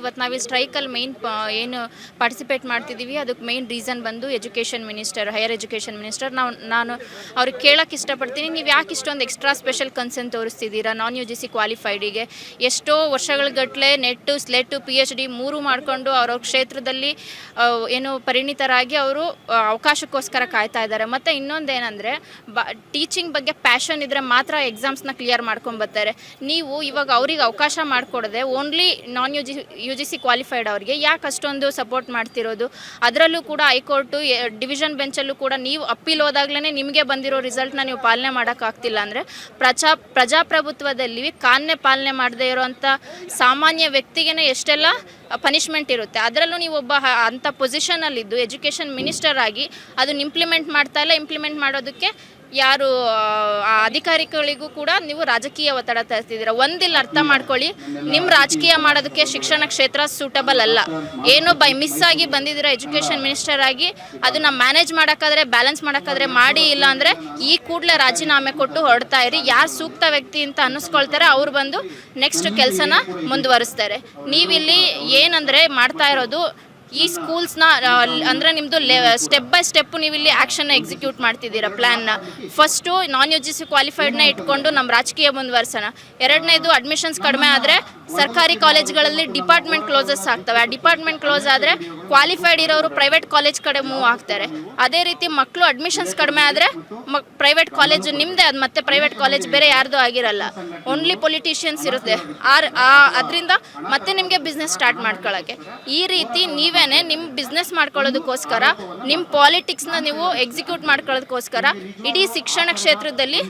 ಇವತ್ತು ನಾವು ಈ ಸ್ಟ್ರೈಕಲ್ಲಿ ಏನು ಪಾರ್ಟಿಸಿಪೇಟ್ ಮಾಡ್ತಿದ್ದೀವಿ ಅದಕ್ಕೆ ಮೇನ್ ರೀಸನ್ ಬಂದು education minister, higher education minister. ನಾನು ಅವ್ರಿಗೆ ಕೇಳೋಕ್ಕೆ ಇಷ್ಟಪಡ್ತೀನಿ, ನೀವು ಯಾಕೆ ಇಷ್ಟೊಂದು ಎಕ್ಸ್ಟ್ರಾ ಸ್ಪೆಷಲ್ ಕನ್ಸರ್ನ್ ತೋರಿಸ್ತಿದ್ದೀರಾ ನಾನ್ UGC ಕ್ವಾಲಿಫೈಡಿಗೆ? ಎಷ್ಟೋ ವರ್ಷಗಳಗಟ್ಟಲೆ ನೆಟ್ಟು, ಸ್ಲೆಟ್ಟು, PhD 3 ಮಾಡಿಕೊಂಡು ಅವ್ರವ್ರ ಕ್ಷೇತ್ರದಲ್ಲಿ ಏನು ಪರಿಣಿತರಾಗಿ ಅವರು ಅವಕಾಶಕ್ಕೋಸ್ಕರ ಕಾಯ್ತಾ ಇದ್ದಾರೆ. ಮತ್ತು ಇನ್ನೊಂದೇನೆಂದರೆ ಟೀಚಿಂಗ್ ಬಗ್ಗೆ ಪ್ಯಾಷನ್ ಇದ್ದರೆ ಮಾತ್ರ ಎಕ್ಸಾಮ್ಸ್ನ ಕ್ಲಿಯರ್ ಮಾಡ್ಕೊಂಬರ್ತಾರೆ. ನೀವು ಇವಾಗ ಅವ್ರಿಗೆ ಅವಕಾಶ ಮಾಡಿಕೊಡದೆ ಓನ್ಲಿ ನಾನ್ UGC ಕ್ವಾಲಿಫೈಡ್ ಅವ್ರಿಗೆ ಯಾಕೆ ಅಷ್ಟೊಂದು ಸಪೋರ್ಟ್ ಮಾಡ್ತಿರೋದು? ಅದರಲ್ಲೂ ಕೂಡ ಹೈಕೋರ್ಟು ಡಿವಿಷನ್ ಬೆಂಚಲ್ಲೂ ಕೂಡ ನೀವು ಅಪ್ಪೀಲ್ ಹೋದಾಗಲೇ ನಿಮಗೆ ಬಂದಿರೋ ರಿಸಲ್ಟ್ನ ನೀವು ಪಾಲನೆ ಮಾಡೋಕ್ಕಾಗ್ತಿಲ್ಲ ಅಂದರೆ ಪ್ರಜಾಪ್ರಭುತ್ವದಲ್ಲಿ ಕಾನೂನೇ ಪಾಲನೆ ಮಾಡದೇ ಇರೋವಂಥ ಸಾಮಾನ್ಯ ವ್ಯಕ್ತಿಗೇ ಎಷ್ಟೆಲ್ಲ ಪನಿಷ್ಮೆಂಟ್ ಇರುತ್ತೆ. ಅದರಲ್ಲೂ ನೀವು ಒಬ್ಬ ಅಂಥ ಪೊಸಿಷನಲ್ಲಿದ್ದು ಎಜುಕೇಷನ್ ಮಿನಿಸ್ಟರ್ ಆಗಿ ಅದನ್ನು ಇಂಪ್ಲಿಮೆಂಟ್ ಮಾಡ್ತಾ ಇಲ್ಲ. ಇಂಪ್ಲಿಮೆಂಟ್ ಮಾಡೋದಕ್ಕೆ ಯಾರು ಅಧಿಕಾರಿಗಳಿಗೂ ಕೂಡ ನೀವು ರಾಜಕೀಯ ಒತ್ತಡ ತರ್ತಿದ್ದೀರ. ಒಂದಿಲ್ಲ ಅರ್ಥ ಮಾಡ್ಕೊಳ್ಳಿ, ನಿಮ್ಮ ರಾಜಕೀಯ ಮಾಡೋದಕ್ಕೆ ಶಿಕ್ಷಣ ಕ್ಷೇತ್ರ ಸೂಟಬಲ್ ಅಲ್ಲ. ಏನೋ ಬೈ ಮಿಸ್ ಆಗಿ ಬಂದಿದ್ದೀರ ಎಜುಕೇಷನ್ ಮಿನಿಸ್ಟರ್ ಆಗಿ, ಅದನ್ನು ಮ್ಯಾನೇಜ್ ಮಾಡೋಕ್ಕಾದ್ರೆ, ಬ್ಯಾಲೆನ್ಸ್ ಮಾಡೋಕ್ಕಾದ್ರೆ ಮಾಡಿ, ಇಲ್ಲ ಅಂದರೆ ಈ ಕೂಡಲೇ ರಾಜೀನಾಮೆ ಕೊಟ್ಟು ಹೊರಡ್ತಾ ಇರಿ. ಯಾರು ಸೂಕ್ತ ವ್ಯಕ್ತಿ ಅಂತ ಅನ್ನಿಸ್ಕೊಳ್ತಾರೆ ಅವ್ರು ಬಂದು ನೆಕ್ಸ್ಟ್ ಕೆಲಸನ ಮುಂದುವರಿಸ್ತಾರೆ. ನೀವಿಲ್ಲಿ ಏನಂದರೆ ಮಾಡ್ತಾ ಇರೋದು ಈ ಸ್ಕೂಲ್ಸ್ನ ಅಂದರೆ ನಿಮ್ಮದು ಸ್ಟೆಪ್ ಬೈ ಸ್ಟೆಪ್ಪು ನೀವು ಇಲ್ಲಿ ಆ್ಯಕ್ಷನ್ನ ಎಕ್ಸಿಕ್ಯೂಟ್ ಮಾಡ್ತಿದ್ದೀರಾ ಪ್ಲ್ಯಾನ್ನ. ಫಸ್ಟು ನಾನ್ UGC ಕ್ವಾಲಿಫೈಡ್ನ ಇಟ್ಕೊಂಡು ನಮ್ಮ ರಾಜಕೀಯ ಮುಂದುವರ್ಸೋಣ. ಎರಡನೇದು ಅಡ್ಮಿಷನ್ಸ್ ಕಡಿಮೆ ಆದರೆ ಸರ್ಕಾರಿ ಕಾಲೇಜ್ಗಳಲ್ಲಿ ಡಿಪಾರ್ಟ್ಮೆಂಟ್ ಕ್ಲೋಸಸ್ ಆಗ್ತವೆ. ಆ ಡಿಪಾರ್ಟ್ಮೆಂಟ್ ಕ್ಲೋಸ್ ಆದರೆ ಕ್ವಾಲಿಫೈಡ್ ಇರೋರು ಪ್ರೈವೇಟ್ ಕಾಲೇಜ್ ಕಡೆ ಮೂವ್ ಆಗ್ತಾರೆ. ಅದೇ ರೀತಿ ಮಕ್ಕಳು ಅಡ್ಮಿಷನ್ಸ್ ಕಡಿಮೆ ಆದರೆ ಪ್ರೈವೇಟ್ ಕಾಲೇಜು ನಿಮ್ಮದೇ, ಅದು ಮತ್ತೆ ಪ್ರೈವೇಟ್ ಕಾಲೇಜ್ ಬೇರೆ ಯಾರ್ದು ಆಗಿರಲ್ಲ, ಓನ್ಲಿ ಪೊಲಿಟಿಷಿಯನ್ಸ್ ಇರುತ್ತೆ. ಅದರಿಂದ ಮತ್ತೆ ನಿಮಗೆ ಬಿಸ್ನೆಸ್ ಸ್ಟಾರ್ಟ್ ಮಾಡ್ಕೊಳ್ಳೋಕ್ಕೆ ಈ ರೀತಿ ನೀವೇ ನಿಮ್ಮ ಬಿಸ್ನೆಸ್ ಮಾಡ್ಕೊಳ್ಳೋದಕ್ಕೋಸ್ಕರ, ನಿಮ್ಮ ಪಾಲಿಟಿಕ್ಸ್ನ ನೀವು ಎಕ್ಸಿಕ್ಯೂಟ್ ಮಾಡ್ಕೊಳ್ಳೋದಕ್ಕೋಸ್ಕರ ಇಡೀ ಶಿಕ್ಷಣ ಕ್ಷೇತ್ರದಲ್ಲಿ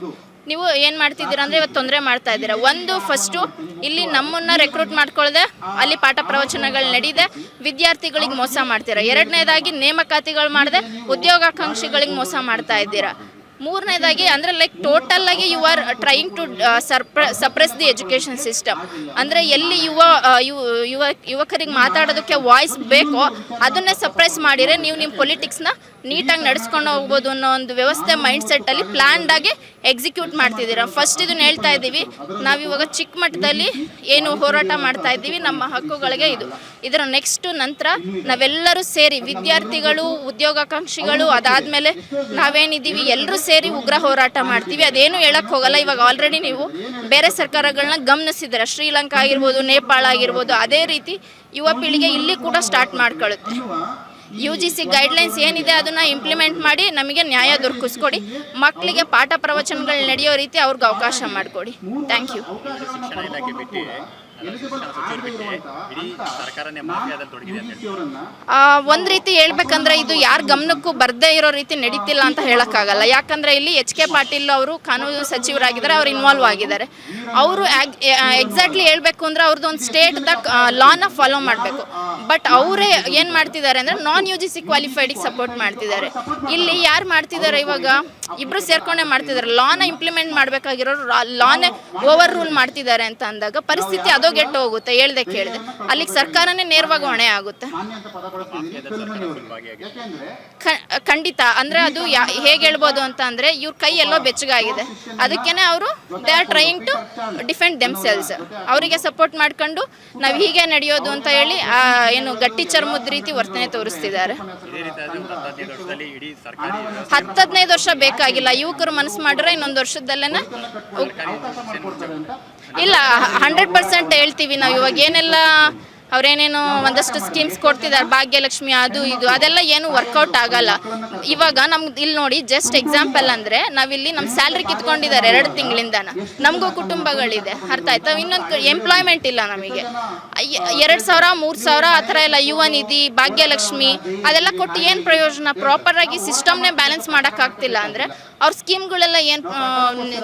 ನೀವು ಏನು ಮಾಡ್ತಿದ್ದೀರಾ ಅಂದರೆ ಇವತ್ತು ತೊಂದರೆ ಮಾಡ್ತಾ ಇದ್ದೀರಾ. ಒಂದು ಫಸ್ಟು ಇಲ್ಲಿ ನಮ್ಮನ್ನು ರೆಕ್ರೂಟ್ ಮಾಡ್ಕೊಳ್ಳದೆ ಅಲ್ಲಿ ಪಾಠ ಪ್ರವಚನಗಳು ನಡೀದೆ ವಿದ್ಯಾರ್ಥಿಗಳಿಗೆ ಮೋಸ ಮಾಡ್ತೀರಾ. ಎರಡನೇದಾಗಿ ನೇಮಕಾತಿಗಳು ಮಾಡದೆ ಉದ್ಯೋಗಾಕಾಂಕ್ಷಿಗಳಿಗೆ ಮೋಸ ಮಾಡ್ತಾ ಇದ್ದೀರಾ. ಮೂರನೇದಾಗಿ ಅಂದರೆ ಟೋಟಲ್ ಆಗಿ you are trying to suppress the education system. ಅಂದರೆ ಎಲ್ಲಿ ಯುವಕರಿಗೆ ಮಾತಾಡೋದಕ್ಕೆ ವಾಯ್ಸ್ ಬೇಕೋ ಅದನ್ನೇ ಸಪ್ರೆಸ್ ಮಾಡಿದರೆ ನೀವು ನಿಮ್ಮ ಪೊಲಿಟಿಕ್ಸ್ನ ನೀಟಾಗಿ ನಡೆಸ್ಕೊಂಡು ಹೋಗ್ಬೋದು ಅನ್ನೋ ಒಂದು ವ್ಯವಸ್ಥೆ ಮೈಂಡ್ಸೆಟ್ಟಲ್ಲಿ ಪ್ಲ್ಯಾನ್ಡಾಗಿ ಎಕ್ಸಿಕ್ಯೂಟ್ ಮಾಡ್ತಿದ್ದೀರಾ. ಫಸ್ಟ್ ಇದನ್ನು ಹೇಳ್ತಾ ಇದ್ದೀವಿ, ನಾವಿವಾಗ ಚಿಕ್ಕ ಮಟ್ಟದಲ್ಲಿ ಏನು ಹೋರಾಟ ಮಾಡ್ತಾ ಇದ್ದೀವಿ ನಮ್ಮ ಹಕ್ಕುಗಳಿಗೆ, ಇದರ ನೆಕ್ಸ್ಟು ನಂತರ ನಾವೆಲ್ಲರೂ ಸೇರಿ ವಿದ್ಯಾರ್ಥಿಗಳು, ಉದ್ಯೋಗಾಕಾಂಕ್ಷಿಗಳು, ಅದಾದಮೇಲೆ ನಾವೇನಿದ್ದೀವಿ ಎಲ್ಲರೂ ಸೇರಿ ಉಗ್ರ ಹೋರಾಟ ಮಾಡ್ತೀವಿ. ಅದೇನು ಹೇಳಕ್ಕೆ ಹೋಗಲ್ಲ. ಇವಾಗ ಆಲ್ರೆಡಿ ನೀವು ಬೇರೆ ಸರ್ಕಾರಗಳನ್ನ ಗಮನಿಸಿದ್ದೀರ, ಶ್ರೀಲಂಕಾ ಆಗಿರ್ಬೋದು, ನೇಪಾಳ ಆಗಿರ್ಬೋದು. ಅದೇ ರೀತಿ ಯುವ ಪೀಳಿಗೆ ಇಲ್ಲಿ ಕೂಡ ಸ್ಟಾರ್ಟ್ ಮಾಡ್ಕೊಳ್ಳುತ್ತೆ. UGC ಗೈಡ್ಲೈನ್ಸ್ ಏನಿದೆ ಅದನ್ನು ಇಂಪ್ಲಿಮೆಂಟ್ ಮಾಡಿ ನಮಗೆ ನ್ಯಾಯ ದೊರಕಿಸ್ಕೊಡಿ. ಮಕ್ಕಳಿಗೆ ಪಾಠ ಪ್ರವಚನಗಳು ನಡೆಯೋ ರೀತಿ ಅವ್ರಿಗೆ ಅವಕಾಶ ಮಾಡಿಕೊಡಿ. Thank you. ಒಂದು ರೀತಿ ಹೇಳ್ಬೇಕಂದ್ರೆ ಇದು ಯಾರ ಗಮನಕ್ಕೂ ಬರದೇ ಇರೋ ರೀತಿ ನಡೀತಿಲ್ಲ ಅಂತ ಹೇಳೋಕ್ಕಾಗಲ್ಲ. ಯಾಕಂದರೆ ಇಲ್ಲಿ HK ಪಾಟೀಲ್ ಅವರು ಕಾನೂನು ಸಚಿವರಾಗಿದ್ದಾರೆ, ಅವ್ರು ಇನ್ವಾಲ್ವ್ ಆಗಿದ್ದಾರೆ. ಅವರು ಎಕ್ಸಾಕ್ಟ್ಲಿ ಹೇಳಬೇಕು ಅಂದರೆ ಅವ್ರದ್ದು ಒಂದು ಸ್ಟೇಟ್ದ ಲಾನ ಫಾಲೋ ಮಾಡಬೇಕು. ಬಟ್ ಅವರೇ ಏನು ಮಾಡ್ತಿದ್ದಾರೆ ಅಂದರೆ ನಾನ್ UGC ಕ್ವಾಲಿಫೈಡಿಗೆ ಸಪೋರ್ಟ್ ಮಾಡ್ತಿದ್ದಾರೆ. ಇಲ್ಲಿ ಯಾರು ಮಾಡ್ತಿದ್ದಾರೆ, ಇವಾಗ ಇಬ್ಬರು ಸೇರ್ಕೊಂಡೇ ಮಾಡ್ತಿದ್ದಾರೆ. ಲಾನ ಇಂಪ್ಲಿಮೆಂಟ್ ಮಾಡಬೇಕಾಗಿರೋರು ಲಾನೇ ಓವರ್ ರೂಲ್ ಮಾಡ್ತಿದ್ದಾರೆ ಅಂತ ಅಂದಾಗ ಪರಿಸ್ಥಿತಿ ಅದೋ ಗೆಟ್ಟು ಹೋಗುತ್ತೆ. ಹೇಳ್ದೆ ಕೇಳಿದೆ ಅಲ್ಲಿಗೆ ಸರ್ಕಾರನೇ ನೇರವಾಗಿ ಹೊಣೆ ಆಗುತ್ತೆ. ಖಂಡಿತ. ಅಂದರೆ ಅದು ಹೇಗೆ ಹೇಳ್ಬೋದು ಅಂತ ಅಂದರೆ ಇವ್ರ ಕೈ ಎಲ್ಲೋ ಬೆಚ್ಚಗಾಗಿದೆ. ಅದಕ್ಕೇನೆ ಅವರು they are trying to defend themselves. ಅವರಿಗೆ ಸಪೋರ್ಟ್ ಮಾಡ್ಕೊಂಡು ನಾವು ಹೀಗೆ ನಡೆಯೋದು ಅಂತ ಹೇಳಿ ಏನು ಗಟ್ಟಿ ಚರ್ಮದ ರೀತಿ ವರ್ತನೆ ತೋರಿಸ್ತಿದ್ದಾರೆ. 10-15 ವರ್ಷ ಬೇಕಾಗಿಲ್ಲ. ಯುವಕರು ಮನಸ್ಸು ಮಾಡಿದ್ರೆ ಇನ್ನೊಂದು ವರ್ಷದಲ್ಲೇ ಇಲ್ಲ 100% ಹೇಳ್ತೀವಿ ನಾವು. ಇವಾಗ ಏನೆಲ್ಲ ಅವರೇನೇನು ಒಂದಷ್ಟು ಸ್ಕೀಮ್ಸ್ ಕೊಡ್ತಿದ್ದಾರೆ, ಭಾಗ್ಯಲಕ್ಷ್ಮಿ ಅದು ಇದು, ಅದೆಲ್ಲ ಏನು ವರ್ಕೌಟ್ ಆಗಲ್ಲ. ಇವಾಗ ನಮ್ಗೆ ಇಲ್ಲಿ ನೋಡಿ, ಜಸ್ಟ್ ಎಕ್ಸಾಂಪಲ್ ಅಂದರೆ ನಾವಿಲ್ಲಿ ನಮ್ಮ ಸ್ಯಾಲ್ರಿ ಕಿತ್ಕೊಂಡಿದ್ದಾರೆ 2 ತಿಂಗಳಿಂದ. ನಮಗೂ ಕುಟುಂಬಗಳಿದೆ, ಅರ್ಥ ಆಯ್ತಾ? ಇನ್ನೊಂದು ಎಂಪ್ಲಾಯ್ಮೆಂಟ್ ಇಲ್ಲ ನಮಗೆ. 2,000 3,000 ಆ ಥರ ಎಲ್ಲ ಯುವ ನಿಧಿ, ಭಾಗ್ಯಲಕ್ಷ್ಮಿ ಅದೆಲ್ಲ ಕೊಟ್ಟು ಏನು ಪ್ರಯೋಜನ? ಪ್ರಾಪರಾಗಿ ಸಿಸ್ಟಮ್ನೇ ಬ್ಯಾಲೆನ್ಸ್ ಮಾಡೋಕ್ಕಾಗ್ತಿಲ್ಲ ಅಂದರೆ ಅವ್ರ ಸ್ಕೀಮ್ಗಳೆಲ್ಲ ಏನು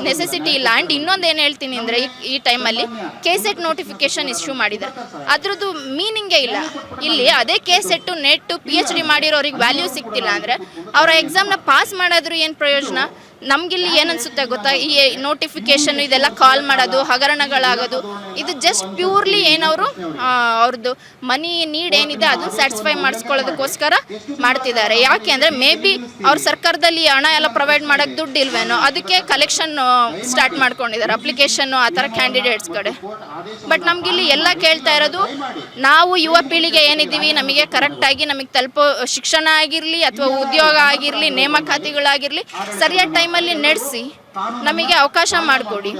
ನೆಸೆಸಿಟಿ ಇಲ್ಲ. ಆ್ಯಂಡ್ ಇನ್ನೊಂದು ಏನು ಹೇಳ್ತೀನಿ ಅಂದರೆ ಈ ಟೈಮಲ್ಲಿ KSET ನೋಟಿಫಿಕೇಶನ್ ಇಶ್ಯೂ ಮಾಡಿದ್ದಾರೆ. ಅದ್ರದ್ದು ಮೀನಿಂಗೇ ಇಲ್ಲ. ಇಲ್ಲಿ ಅದೇ KSET ನೆಟ್ಟು PhD ಮಾಡಿರೋರಿಗೆ ವ್ಯಾಲ್ಯೂ ಸಿಗ್ತಿಲ್ಲ ಅಂದರೆ ಅವರ ಎಕ್ಸಾಮ್ನ ಪಾಸ್ ಮಾಡೋದ್ರು ಏನು ಪ್ರಯೋಜನ? ನಮಗಿಲ್ಲಿ ಏನನ್ಸುತ್ತೆ ಗೊತ್ತಾ, ಈ ನೋಟಿಫಿಕೇಶನ್ ಇದೆಲ್ಲ ಕಾಲ್ ಮಾಡೋದು, ಹಗರಣಗಳಾಗೋದು, ಇದು ಜಸ್ಟ್ ಪ್ಯೂರ್ಲಿ ಏನವರು ಅವ್ರದ್ದು ಮನಿ ನೀಡ್ ಏನಿದೆ ಅದನ್ನು ಸ್ಯಾಟಿಸ್ಫೈ ಮಾಡಿಸ್ಕೊಳ್ಳೋದಕ್ಕೋಸ್ಕರ ಮಾಡ್ತಿದ್ದಾರೆ. ಯಾಕೆ ಅಂದರೆ ಮೇ ಬಿ ಅವ್ರ ಸರ್ಕಾರದಲ್ಲಿ ಹಣ ಎಲ್ಲ ಪ್ರೊವೈಡ್ ಮಾಡೋಕ್ಕೆ ದುಡ್ಡು ಇಲ್ವೇನೋ, ಅದಕ್ಕೆ ಕಲೆಕ್ಷನ್ ಸ್ಟಾರ್ಟ್ ಮಾಡ್ಕೊಂಡಿದ್ದಾರೆ ಅಪ್ಲಿಕೇಶನ್ನು ಆ ಥರ ಕ್ಯಾಂಡಿಡೇಟ್ಸ್ ಕಡೆ. ಬಟ್ ನಮಗಿಲ್ಲಿ ಎಲ್ಲ ಕೇಳ್ತಾ ಇರೋದು, ನಾವು ಯುವ ಪೀಳಿಗೆ ಏನಿದ್ದೀವಿ, ನಮಗೆ ಕರೆಕ್ಟಾಗಿ ನಮಗೆ ತಲುಪೋ ಶಿಕ್ಷಣ ಆಗಿರಲಿ ಅಥವಾ ಉದ್ಯೋಗ ಆಗಿರಲಿ, ನೇಮಕಾತಿಗಳಾಗಿರಲಿ ಸರಿಯಾದ ಟೈಮಲ್ಲಿ ನಡೆಸಿ ನಮಗೆ ಅವಕಾಶ ಮಾಡಿಕೊಡಿ.